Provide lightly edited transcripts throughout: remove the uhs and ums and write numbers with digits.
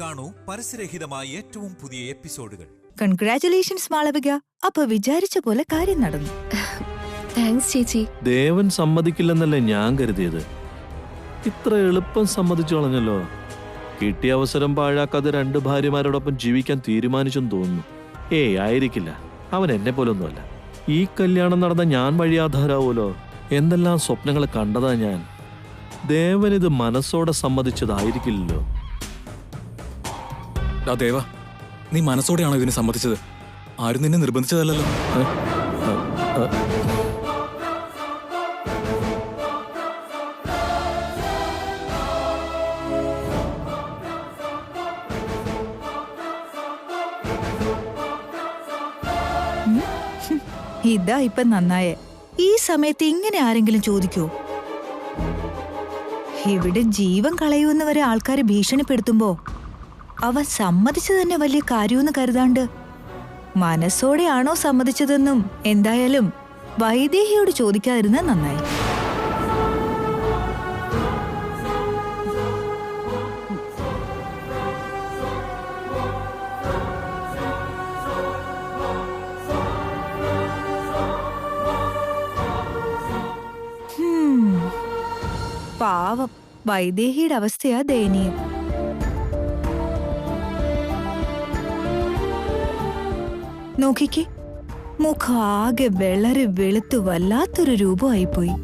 കാണൂ പരസ്യരഹിതമായ ഏറ്റവും പുതിയ എപ്പിസോഡുകൾ. കൺഗ്രാറ്റുലേഷൻസ് മാളവിക. അപ്പൊ വിചാരിച്ച പോലെ കാര്യം നടന്നു. താങ്ക്സ് ചേച്ചി. ദേവൻ സമ്മതിക്കില്ലെന്നല്ലേ ഞാൻ കരുതിയത്. ഇത്ര എളുപ്പം സമ്മതിച്ചു കളഞ്ഞല്ലോ. കിട്ടിയ അവസരം പാഴാക്കാതെ 2 ഭാര്യമാരോടൊപ്പം ജീവിക്കാൻ തീരുമാനിച്ചെന്ന് തോന്നുന്നു. ആയിരിക്കില്ല, അവൻ എന്നെ പോലൊന്നുമല്ല. ഈ കല്യാണം നടന്ന ഞാൻ വഴിയാധാരാവൂലോ. എന്തെല്ലാം സ്വപ്നങ്ങൾ കണ്ടതാ ഞാൻ. ദേവൻ ഇത് മനസ്സോടെ സമ്മതിച്ചതായിരിക്കില്ലല്ലോ. ദേവ, നീ മനസ്സോടെയാണോ ഇതിന് സമ്മതിച്ചത്? ആരും നിന്നെ നിർബന്ധിച്ചതല്ലോ. ഇതാ ഇപ്പൊ നന്നായേ. ഈ സമയത്ത് ഇങ്ങനെ ആരെങ്കിലും ചോദിക്കോ? ഇവിടെ ജീവൻ കളയുമെന്ന് വരെ ആൾക്കാരെ ഭീഷണിപ്പെടുത്തുമ്പോ അവൻ സമ്മതിച്ചു തന്നെ വലിയ കാര്യമെന്ന് കരുതാണ്ട് മനസ്സോടെയാണോ സമ്മതിച്ചതെന്നും എന്തായാലും വൈദേഹിയോട് ചോദിക്കാതിരുന്നത് നന്നായി. പാവം, വൈദേഹിയുടെ അവസ്ഥയാ ദയനീയം. നോക്കിക്കേ, മുഖം ആകെ വെളറി വെളുത്തു വല്ലാത്തൊരു രൂപമായിപ്പോയി.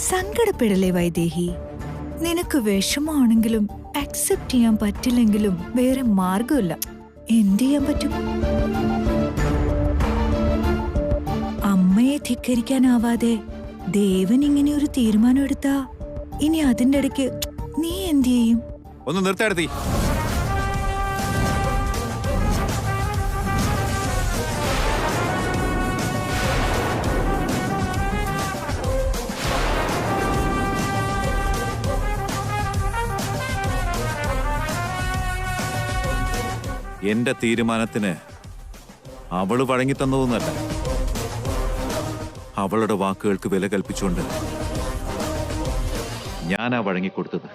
സങ്കടപ്പെടലേ വൈദേഹി. നിനക്ക് വിഷമാണെങ്കിലും അക്സെപ്റ്റ് ചെയ്യാൻ പറ്റില്ലെങ്കിലും വേറെ മാർഗമില്ല. എന്ത് ചെയ്യാൻ പറ്റും? അമ്മയെ ധിക്കരിക്കാനാവാതെ ദേവൻ ഇങ്ങനെ ഒരു തീരുമാനം എടുത്താ ഇനി അതിന്റെ ഇടയ്ക്ക് നീ എന്ത് ചെയ്യും? ഒന്ന് നിർത്തടത്തി. എന്റെ തീരുമാനത്തിന് അവള് വഴങ്ങിത്തന്നതൊന്നല്ല. അവളുടെ വാക്കുകൾക്ക് വില കൽപ്പിച്ചുകൊണ്ട് ഞാനാ വഴങ്ങിക്കൊടുത്തത്.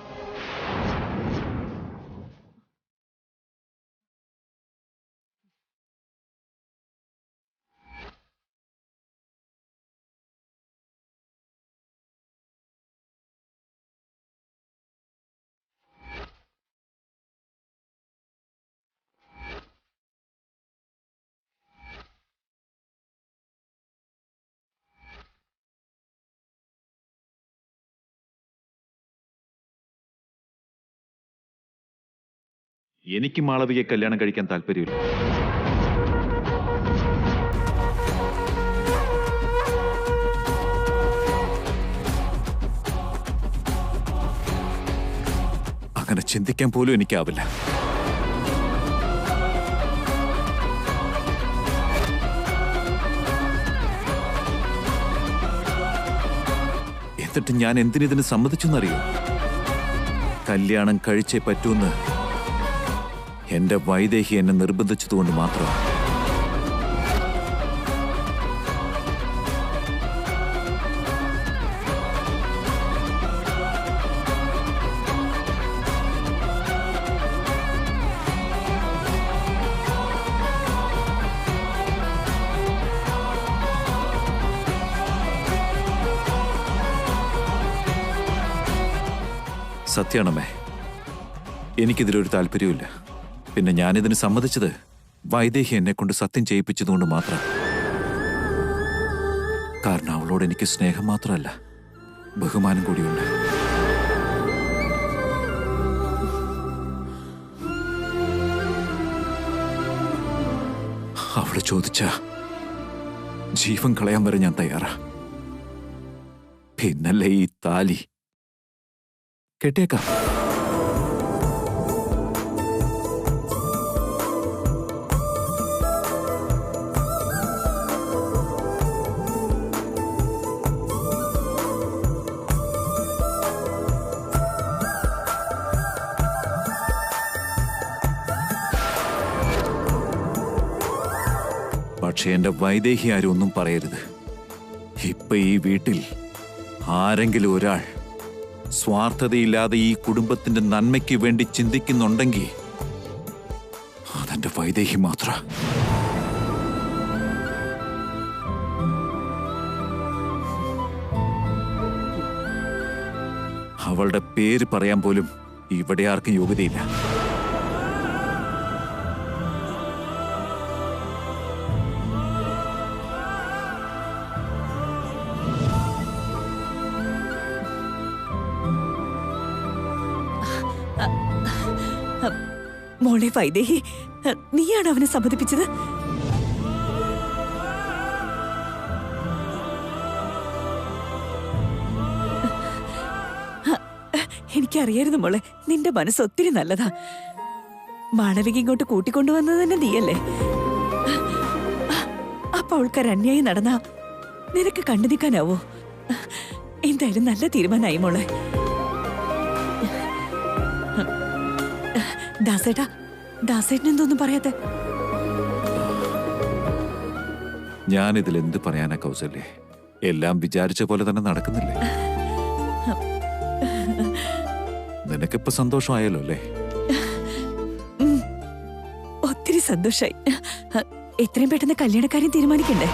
എനിക്ക് മാളവികയെ കല്യാണം കഴിക്കാൻ താല്പര്യമില്ല. അങ്ങനെ ചിന്തിക്കാൻ പോലും എനിക്കാവില്ല. എന്നിട്ട് ഞാൻ എന്തിനിതിന് സമ്മതിച്ചെന്നറിയോ? കല്യാണം കഴിച്ചേ പറ്റൂന്ന് എന്റെ വൈദേഹി എന്നെ നിർബന്ധിച്ചതുകൊണ്ട് മാത്രം. സത്യാണമ്മേ, എനിക്കിതിലൊരു താല്പര്യമില്ല. പിന്നെ ഞാനിതിന് സമ്മതിച്ചത് വൈദേഹി എന്നെ കൊണ്ട് സത്യം ചെയ്യിപ്പിച്ചതുകൊണ്ട് മാത്രം. കാരണം അവളോട് എനിക്ക് സ്നേഹം മാത്രമല്ല, ബഹുമാനം കൂടിയുണ്ട്. അവള് ചോദിച്ച ജീവൻ കളയാൻ വരെ ഞാൻ തയ്യാറാ. പിന്നല്ലേ ഈ താലി കെട്ടിയേക്കാം. പക്ഷെ എന്റെ വൈദേഹി ആരും ഒന്നും പറയരുത്. ഇപ്പൊ ഈ വീട്ടിൽ ആരെങ്കിലും ഒരാൾ സ്വാർത്ഥതയില്ലാതെ ഈ കുടുംബത്തിന്റെ നന്മയ്ക്ക് വേണ്ടി ചിന്തിക്കുന്നുണ്ടെങ്കിൽ അതെന്റെ വൈദേഹി മാത്ര. അവളുടെ പേര് പറയാൻ പോലും ഇവിടെ ആർക്കും യോഗ്യതയില്ല. മോളെ വൈദേഹി, നീയാണ് അവനെ സമ്മതിപ്പിച്ചത്? എനിക്കറിയായിരുന്നു മോളെ, നിന്റെ മനസ്സ് ഒത്തിരി നല്ലതാ. മാളവിക ഇങ്ങോട്ട് കൂട്ടിക്കൊണ്ടുവന്നത് തന്നെ നീയല്ലേ? അപ്പൊ അവൾക്കൊരു അന്യായം നടന്നാ നിനക്ക് കണ്ടു നിൽക്കാനാവോ? എന്തായാലും നല്ല തീരുമാനമായി മോളെ. ദാസേട്ടൻ എന്തോന്നും പറയാത്ത? ഞാനിതിൽ എന്ത് പറയാനാ കൗസല്യേ? എല്ലാം വിചാരിച്ച പോലെ തന്നെ നടക്കുന്നില്ലേ? നിനക്കിപ്പോ സന്തോഷമായല്ലോ അല്ലേ? ഒത്തിരി സന്തോഷായി. എത്രയും പെട്ടെന്ന് കല്യാണക്കാര്യം തീരുമാനിക്കണ്ടേ?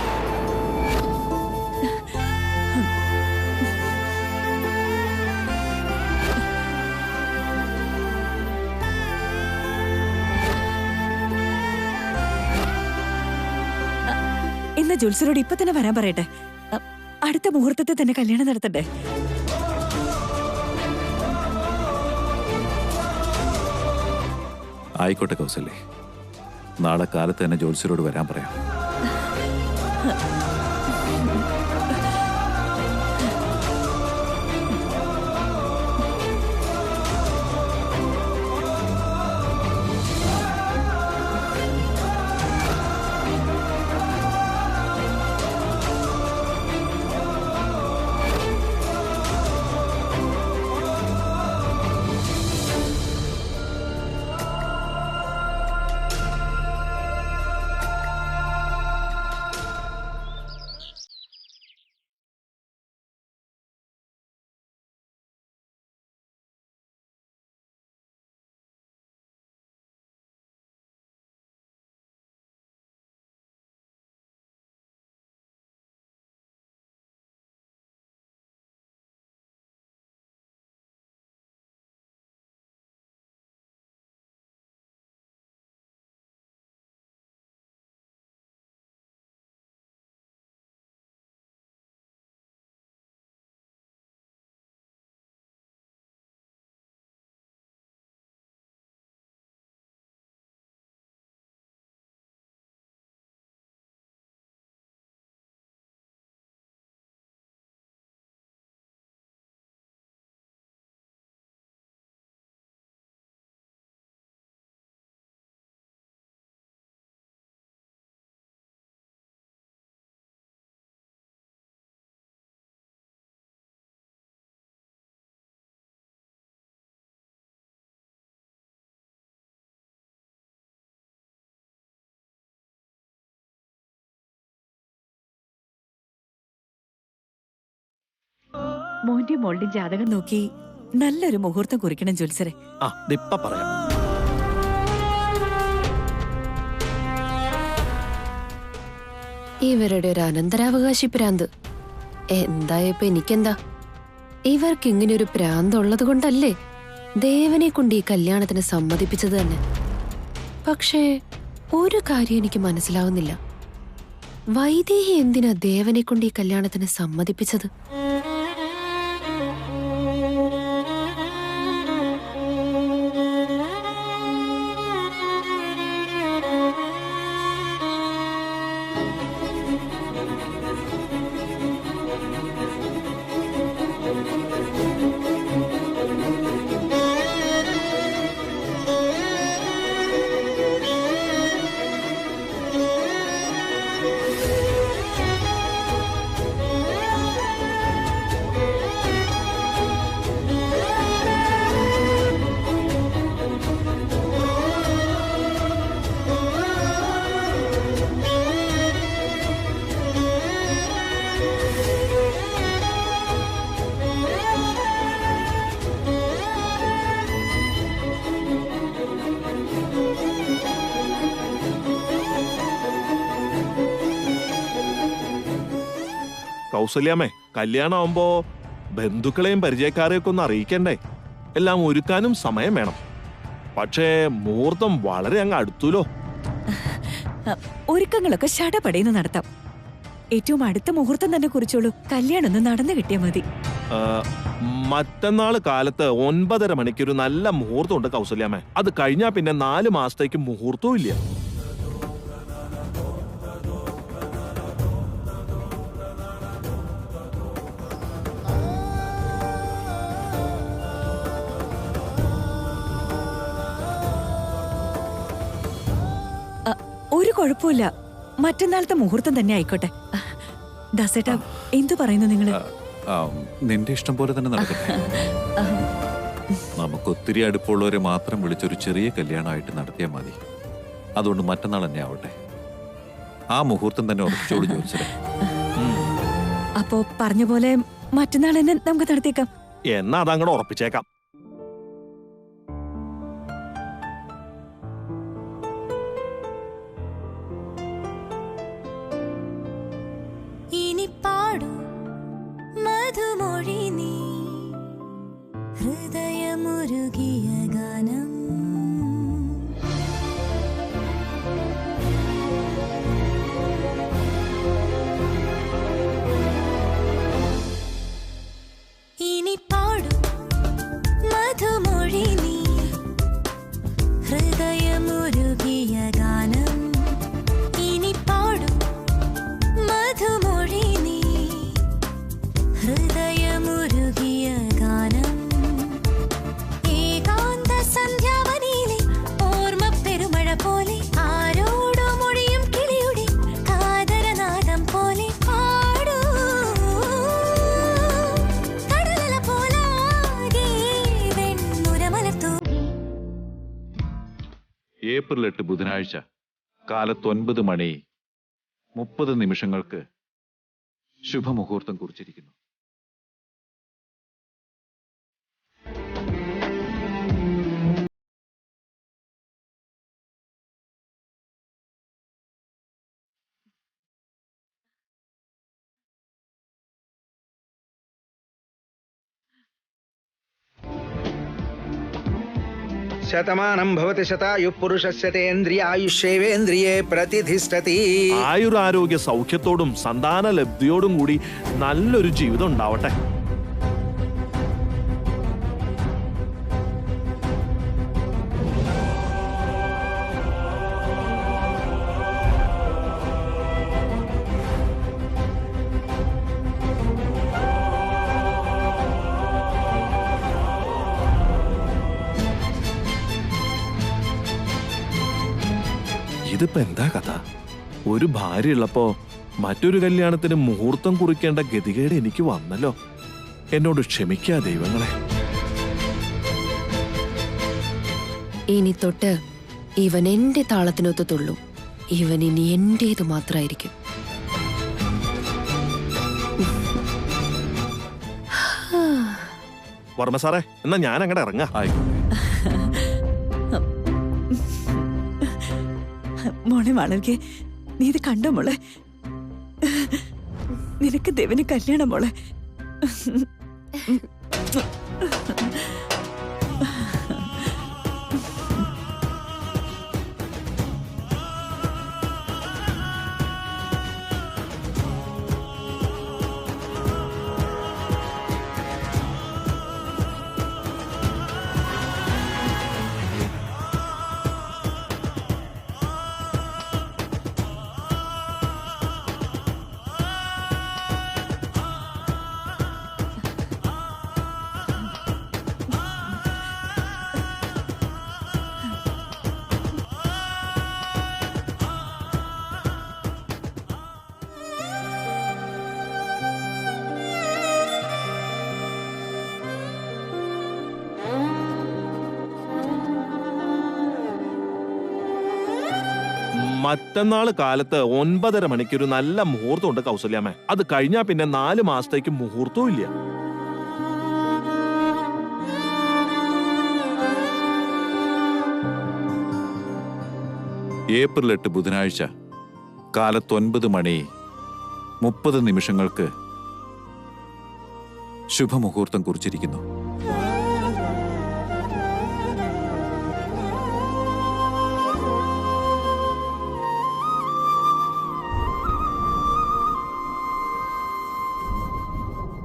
എന്നാ ജോത്സ്യരോട് ഇപ്പൊ തന്നെ വരാൻ പറയട്ടെ. അടുത്ത മുഹൂർത്തത്തിൽ തന്നെ കല്യാണം നടത്തണ്ടേ? ആയിക്കോട്ടെ കൗസല്യേ, നാളെ കാലത്ത് തന്നെ ജോത്സ്യരോട് വരാൻ പറയാം. മോന്റെ മോളുടെ ജാതകം നോക്കി നല്ലൊരു മുഹൂർത്തം കുറിക്കണം ജോത്സരെ. ഇപ്പ പറയാം. ഇവരുടെ ഒരു അനന്തരാവകാശി പ്രാന്ത് എന്തായപ്പോ എനിക്കെന്താ? ഇവർക്ക് ഇങ്ങനെ ഒരു പ്രാന്ത് ഉള്ളത് കൊണ്ടല്ലേ ദേവനെ കൊണ്ട് ഈ കല്യാണത്തിന് സമ്മതിപ്പിച്ചത് തന്നെ. പക്ഷേ ഒരു കാര്യം എനിക്ക് മനസ്സിലാവുന്നില്ല. വൈദേഹി എന്തിനാ ദേവനെ കൊണ്ട് ഈ കല്യാണത്തിന് സമ്മതിപ്പിച്ചത്? കൗസല്യാമ്മേ, കല്യാണമാകുമ്പോ ബന്ധുക്കളെയും പരിചയക്കാരെയൊക്കെ ഒന്ന് അറിയിക്കണ്ടേ? എല്ലാം ഒരുക്കാനും സമയം വേണം. പക്ഷേ മുഹൂർത്തം വളരെ അങ്ങ് അടുത്തൂലോ. ഒരുക്കങ്ങളൊക്കെ ശടപടയെന്ന് നടത്താം. ഏറ്റവും അടുത്ത മുഹൂർത്തം തന്നെ കുറിച്ചോളൂ. കല്യാണം ഒന്ന് നടന്നു കിട്ടിയാൽ മതി. മറ്റന്നാള് കാലത്ത് 9:30 മണിക്ക് ഒരു നല്ല മുഹൂർത്തം ഉണ്ട് കൗസല്യാമ്മേ. അത് കഴിഞ്ഞാ പിന്നെ 4 മാസത്തേക്ക് മുഹൂർത്തവും ഇല്ല. ഒരു കുഴപ്പമില്ല, മറ്റന്നാളത്തെ മുഹൂർത്തം തന്നെ ആയിക്കോട്ടെ. ദാസേട്ടാ, എന്തു പറയുന്നു നിങ്ങള്? നിന്റെ ഇഷ്ടം പോലെ തന്നെ നടക്കട്ടെ. നമുക്ക് ഒത്തിരി അടുപ്പമുള്ളവരെ മാത്രം വിളിച്ചൊരു ചെറിയ കല്യാണമായിട്ട് നടത്തിയാൽ മതി. അതുകൊണ്ട് മറ്റന്നാൾ തന്നെ ആവട്ടെ. ആ മുഹൂർത്തം തന്നെ ഉറപ്പിച്ചോട് ചോദിച്ചത്. അപ്പോ പറഞ്ഞ പോലെ മറ്റന്നാൾ തന്നെ നമുക്ക് നടത്തിയേക്കാം. എന്നാ അതങ്ങോട്ട് ഉറപ്പിച്ചേക്കാം. മധുമൊഴി നീ ഹൃദയമുരുകിയ ഗാനം. ഇനി പാടും മധുമൊഴി നീ ഹൃദയമുരുകിയ ഗാനം. ഇനി പാടും മധുമൊഴി നീ ഹൃദയമുരുകിയ ഗാനം. ഏകാന്ത സന്ധ്യാവനിയിലെ ഓർമ്മ പെരുമഴ പോലെ ആരോടോ മൊഴിയും കിളിയുടെ കാതരനാദം പോലെ പാടൂ. കടലല പോലാകെ വെൺമുരമലത്തൂകി. ഏപ്രിൽ 8 ബുധനാഴ്ച കാലത്ത് 9:30 ശുഭമുഹൂർത്തം കുറിച്ചിരിക്കുന്നു. ശതമാനം ഭവതി ശതായു പുരുഷസ്യ തേന്ദ്രിയ ആയുഷ്യേവേന്ദ്രിയേ പ്രതിധിഷ്ഠതി. ആയുരാരോഗ്യ സൗഖ്യത്തോടും സന്താന ലബ്ധിയോടും കൂടി നല്ലൊരു ജീവിതം ഉണ്ടാവട്ടെ. ഇതിപ്പോ എന്താ കഥ? ഒരു ഭാര്യ ഉള്ളപ്പോ മറ്റൊരു കല്യാണത്തിന് മുഹൂർത്തം കുറിക്കേണ്ട ഗതികേട് എനിക്ക് വന്നല്ലോ. എന്നോട് ക്ഷമിക്കാ ദൈവങ്ങളെ. ഇനി തൊട്ട് ഇവൻ എന്റെ താളത്തിനൊത്ത് തുള്ളും. ഇവൻ ഇനി എന്റേത് മാത്രമായിരിക്കും. വർമ്മ സാറേ, എന്നാ ഞാൻ അങ്ങോട്ട് ഇറങ്ങാം. മോളെ മാളവികെ, നീ ഇത് കണ്ടോ മോളെ? നിനക്ക് ദേവന് കല്യാണം മോളെ. മറ്റന്നാള് കാലത്ത് 9:30 മണിക്ക് ഒരു നല്ല മുഹൂർത്തം ഉണ്ട് കൗസല്യാമ്മേ. അത് കഴിഞ്ഞാ പിന്നെ 4 മാസത്തേക്ക് മുഹൂർത്തവും ഇല്ല. ഏപ്രിൽ 8 ബുധനാഴ്ച കാലത്ത് 9:30 ശുഭമുഹൂർത്തം കുറിച്ചിരിക്കുന്നു.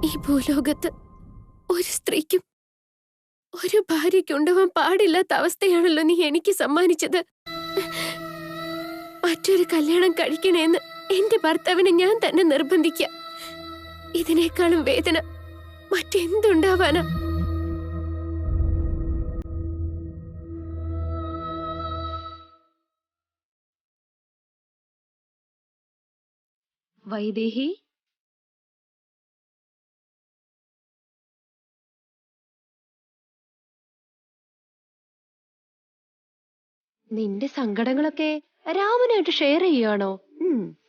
ഈ ഭൂലോകത്ത് ഒരു സ്ത്രീക്കും ഒരു ഭാര്യയ്ക്കുണ്ടാവാൻ പാടില്ലാത്ത അവസ്ഥയാണല്ലോ നീ എനിക്ക് സമ്മാനിച്ചത്. മറ്റൊരു കല്യാണം കഴിക്കണേന്ന് എന്റെ ഭർത്താവിനെ ഞാൻ തന്നെ നിർബന്ധിക്കാം. ഇതിനേക്കാളും വേദന മറ്റെന്തുണ്ടാവാനാ? വൈദേഹി, നിന്റെ സങ്കടങ്ങളൊക്കെ രാമനായിട്ട് ഷെയർ ചെയ്യുകയാണോ?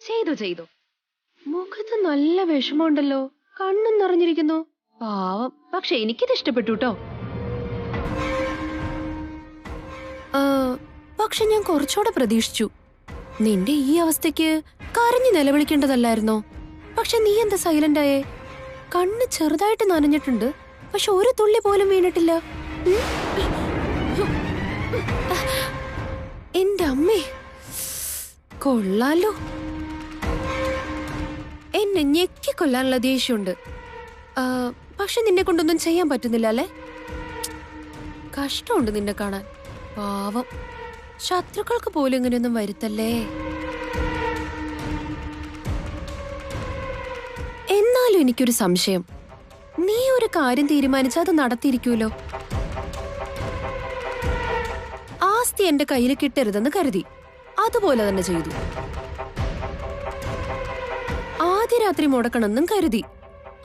ചെയ്തു. മുഖത്ത് നല്ല വിഷമമുണ്ടല്ലോ, കണ്ണും നിറഞ്ഞിരിക്കുന്നു. പാവം. പക്ഷെ എനിക്കിത് ഇഷ്ടപ്പെട്ടു കേട്ടോ. പക്ഷെ ഞാൻ കുറച്ചുകൂടെ പ്രതീക്ഷിച്ചു. നിന്റെ ഈ അവസ്ഥയ്ക്ക് കരഞ്ഞു നിലവിളിക്കേണ്ടതല്ലായിരുന്നോ? പക്ഷെ നീ എന്താ സൈലന്റ് ആയേ? കണ്ണ് ചെറുതായിട്ട് നനഞ്ഞിട്ടുണ്ട്, പക്ഷെ ഒരു തുള്ളി പോലും വീണിട്ടില്ല. എന്റെ അമ്മേ, കൊള്ളാലോ. എന്നെ ഞെക്കി കൊല്ലാനുള്ള ദേഷ്യമുണ്ട്. പക്ഷെ നിന്നെ കൊണ്ടൊന്നും ചെയ്യാൻ പറ്റുന്നില്ല അല്ലേ? കഷ്ടമുണ്ട് നിന്നെ കാണാൻ. പാവം. ശത്രുക്കൾക്ക് പോലും ഇങ്ങനെയൊന്നും വരുത്തല്ലേ. എന്നാലും എനിക്കൊരു സംശയം. നീ ഒരു കാര്യം തീരുമാനിച്ചാൽ അത് നടത്തിയിരിക്കുമല്ലോ. ആസ്തി എന്റെ കയ്യിൽ കിട്ടരുതെന്ന് കരുതി, അതുപോലെ തന്നെ ചെയ്തു. ആദ്യ രാത്രി മുടക്കണമെന്നും കരുതി,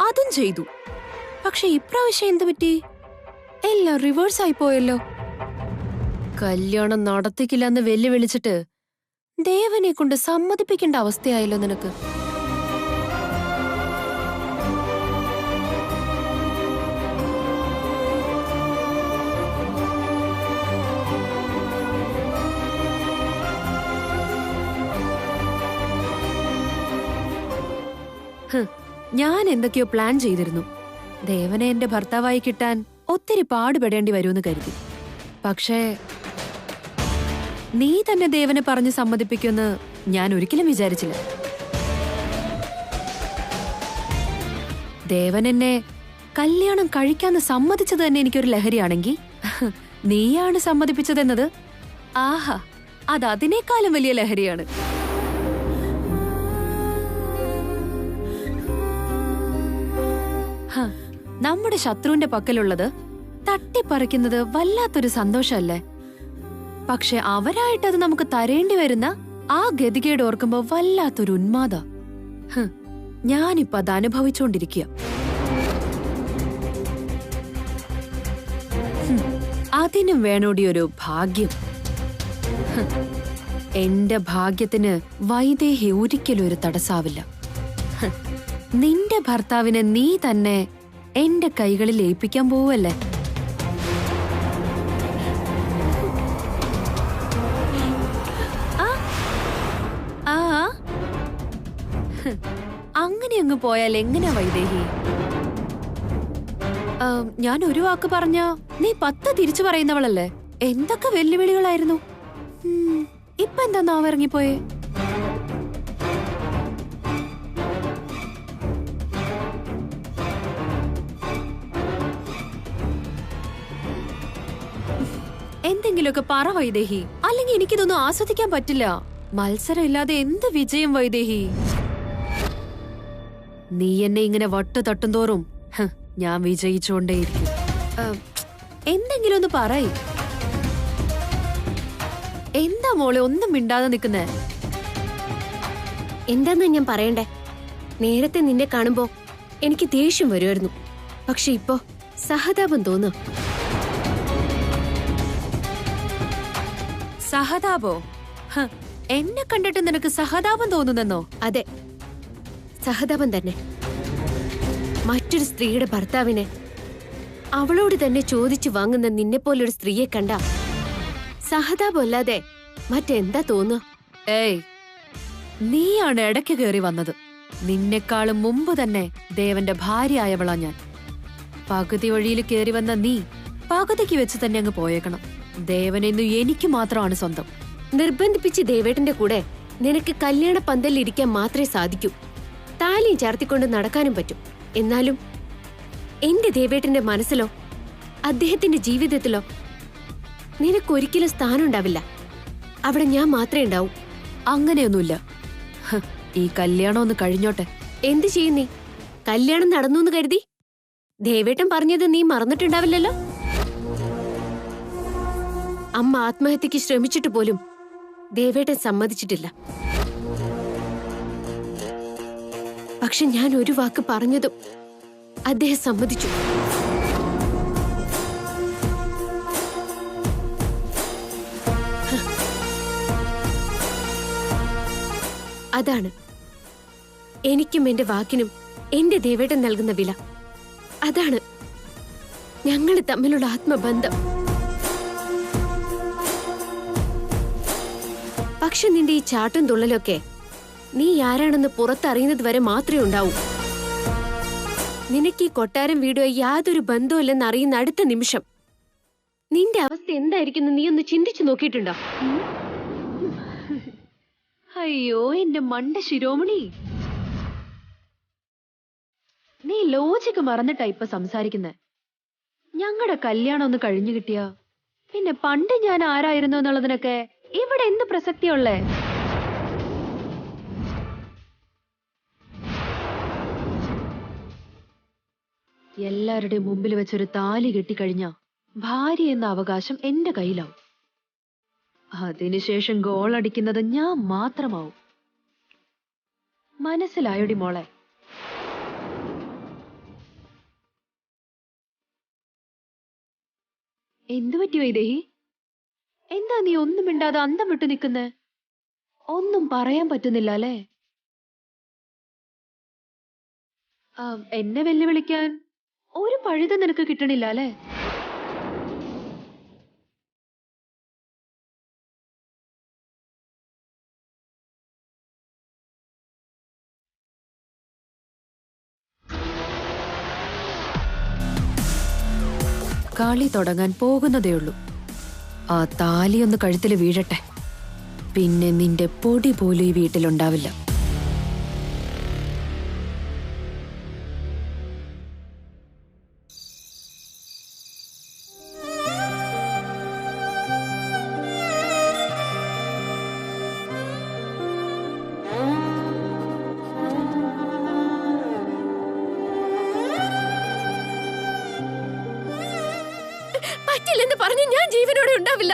അതും ചെയ്തു. പക്ഷെ ഇപ്രാവശ്യം എന്ത് പറ്റി? എല്ലാം റിവേഴ്സ് ആയി പോയല്ലോ. കല്യാണം നടത്തിക്കില്ലെന്ന് വെല്ലുവിളിച്ചിട്ട് ദേവനെ കൊണ്ട് സമ്മതിപ്പിക്കേണ്ട അവസ്ഥയായല്ലോ നിനക്ക്. ഞാൻ എന്തൊക്കെയോ പ്ലാൻ ചെയ്തിരുന്നു. ദേവനെ എന്റെ ഭർത്താവായി കിട്ടാൻ ഒത്തിരി പാടുപെടേണ്ടി വരുമെന്ന് കരുതി. പക്ഷേ നീ തന്നെ ദേവനെ പറഞ്ഞ് സമ്മതിപ്പിക്കുമെന്ന് ഞാൻ ഒരിക്കലും വിചാരിച്ചില്ല. ദേവൻ എന്നെ കല്യാണം കഴിക്കാന്ന് സമ്മതിച്ചത് തന്നെ എനിക്കൊരു ലഹരിയാണെങ്കിൽ, നീയാണ് സമ്മതിപ്പിച്ചതെന്നത്, ആഹാ, അത് അതിനേക്കാളും വലിയ ലഹരിയാണ്. നമ്മുടെ ശത്രുവിന്റെ പക്കലുള്ളത് തട്ടിപ്പറിക്കുന്നത് വല്ലാത്തൊരു സന്തോഷമല്ലേ? പക്ഷെ അവരായിട്ടത് നമുക്ക് തരേണ്ടി വരുന്ന ആ ഗതികേട് ഓർക്കുമ്പോ വല്ലാത്തൊരു ഉന്മാദ. ഞാനിപ്പോ അത് അനുഭവിച്ചുകൊണ്ടിരിക്കുക. അതിനും വേണോടി ഒരു ഭാഗ്യം. എന്റെ ഭാഗ്യത്തിന് വൈദേഹി ഒരിക്കലും ഒരു തടസ്സാവില്ല. നിന്റെ ഭർത്താവിനെ നീ തന്നെ എന്റെ കൈകളിൽ ഏൽപ്പിക്കാൻ പോവല്ലേ? അങ്ങനെ അങ്ങ് പോയാൽ എങ്ങനെയാ വൈദേഹി? ഞാൻ ഒരു വാക്ക് പറഞ്ഞ നീ 10 തിരിച്ചു പറയുന്നവളല്ലേ? എന്തൊക്കെ വെല്ലുവിളികളായിരുന്നു. ഇപ്പൊ എന്താ നാവ് ഇറങ്ങിപ്പോയേ? എന്തെങ്കിലുമൊക്കെ പറ വൈദേഹി, അല്ലെങ്കിൽ എനിക്കിതൊന്നും ആസ്വദിക്കാൻ പറ്റില്ല. മത്സരം ഇല്ലാതെ എന്ത് വിജയം വൈദേഹി? നീ എന്നെ ഇങ്ങനെ വട്ട് തട്ടും തോറും ഞാൻ വിജയിച്ചുകൊണ്ടേയിരിക്കും. എന്തെങ്കിലും ഒന്ന് പറയ്. എന്താ മോളെ ഒന്നും മിണ്ടാതെ നിൽക്കുന്നേ? എന്താന്നാ ഞാൻ പറയണ്ടേ? നേരത്തെ നിന്നെ കാണുമ്പോ എനിക്ക് ദേഷ്യം വരുമായിരുന്നു, പക്ഷെ ഇപ്പോ സഹതാപം തോന്നും. സഹതാപോ? എന്നെ കണ്ടിട്ട് നിനക്ക് സഹതാപം തോന്നുന്നെന്നോ? അതെ, സഹതാപം തന്നെ. മറ്റൊരു സ്ത്രീയുടെ ഭർത്താവിനെ അവളോട് തന്നെ ചോദിച്ചു വാങ്ങുന്ന നിന്നെപ്പോലൊരു സ്ത്രീയെ കണ്ട സഹതാപമല്ലാതെ മറ്റെന്താ തോന്നുക? ഏയ്, നീയാണ് ഇടയ്ക്ക് കയറി വന്നത്. നിന്നെക്കാളും മുമ്പ് തന്നെ ദേവന്റെ ഭാര്യയായവളാ ഞാൻ. പകുതി വഴിയിൽ കയറി വന്ന നീ പകുതിക്ക് വെച്ച് തന്നെ അങ്ങ് പോയേക്കണം. ദേവനെന്നു എനിക്ക് മാത്രമാണ് സ്വന്തം. നിർബന്ധിപ്പിച്ച് ദേവേട്ടന്റെ കൂടെ നിനക്ക് കല്യാണ പന്തലിൽ ഇരിക്കാൻ മാത്രമേ സാധിക്കൂ. താലിയും ചാർത്തിക്കൊണ്ട് നടക്കാനും പറ്റും. എന്നാലും എന്റെ ദേവേട്ടന്റെ മനസ്സിലോ അദ്ദേഹത്തിന്റെ ജീവിതത്തിലോ നിനക്കൊരിക്കലും സ്ഥാനം ഉണ്ടാവില്ല. അവിടെ ഞാൻ മാത്രമേ ഉണ്ടാവൂ. അങ്ങനെയൊന്നുമില്ല. ഈ കല്യാണം ഒന്ന് കഴിഞ്ഞോട്ടെ. എന്ത് ചെയ്യും നീ? കല്യാണം നടന്നു എന്ന് കരുതി ദേവേട്ടൻ പറഞ്ഞത് നീ മറന്നിട്ടുണ്ടാവില്ലല്ലോ. അമ്മ ആത്മഹത്യക്ക് ശ്രമിച്ചിട്ട് പോലും ദേവേട്ടൻ സമ്മതിച്ചിട്ടില്ല. പക്ഷെ ഞാൻ ഒരു വാക്ക് പറഞ്ഞതും അദ്ദേഹം സമ്മതിച്ചു. അതാണ് എനിക്കും എന്റെ വാക്കിനും എന്റെ ദേവേട്ടൻ നൽകുന്ന വില. അതാണ് ഞങ്ങൾ തമ്മിലുള്ള ആത്മബന്ധം. പക്ഷെ നിന്റെ ഈ ചാട്ടും തുള്ളലൊക്കെ നീ ആരാണെന്ന് പുറത്തറിയുന്നത് വരെ മാത്രമേ ഉണ്ടാവൂ. നിനക്ക് ഈ കൊട്ടാരം വീടോ യാതൊരു ബന്ധവുമില്ലെന്ന് അറിയുന്ന അടുത്ത നിമിഷം നിന്റെ അവസ്ഥ എന്തായിരിക്കും നീ ഒന്ന് ചിന്തിച്ചു നോക്കിയിട്ടുണ്ടോ? അയ്യോ എന്റെ മണ്ട ശിരോമണി, നീ ലോജിക്ക് മറന്നിട്ടാ ഇപ്പൊ സംസാരിക്കുന്നെ. ഞങ്ങളുടെ കല്യാണം ഒന്ന് കഴിഞ്ഞു കിട്ടിയാ പിന്നെ പണ്ട് ഞാൻ ആരായിരുന്നു എന്നുള്ളതിനൊക്കെ ഇവിടെ എന്ത് പ്രസക്തിയുള്ളേ? എല്ലാവരുടെയും മുമ്പിൽ വെച്ചൊരു താലി കെട്ടിക്കഴിഞ്ഞാ ഭാര്യ എന്ന അവകാശം എന്റെ കയ്യിലാവും. അതിനുശേഷം ഗോളടിക്കുന്നത് ഞാൻ മാത്രമാവും. മനസ്സിലായോടി മോളെ? എന്തു പറ്റി വൈദേഹി? എന്താ നീ ഒന്നും മിണ്ടാതെ അന്തം വിട്ടു നിൽക്കുന്നേ? ഒന്നും പറയാൻ പറ്റുന്നില്ല അല്ലേ? എന്നെ വെല്ലുവിളിക്കാൻ ഒരു പഴുത നിനക്ക് കിട്ടണില്ല അല്ലേ? കളി തുടങ്ങാൻ പോകുന്നതേയുള്ളൂ. ആ താലിയൊന്ന് കഴുത്തിൽ വീഴട്ടെ, പിന്നെ നിന്റെ പൊടി പോലും ഈ വീട്ടിലുണ്ടാവില്ല. പറ്റില്ലെന്ന് പറഞ്ഞ് ഞാൻ ജീവനോടെ ഉണ്ടാവില്ല.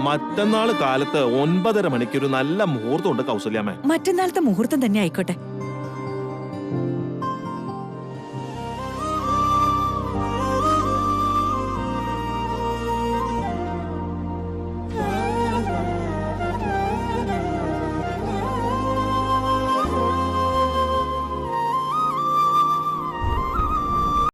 മറ്റന്നാള് കാലത്ത് 9:30 മണിക്ക് ഒരു നല്ല മുഹൂർത്തം ഉണ്ട് കൗസല്യാമ്മേ. മറ്റന്നാളത്തെ മുഹൂർത്തം തന്നെ ആയിക്കോട്ടെ.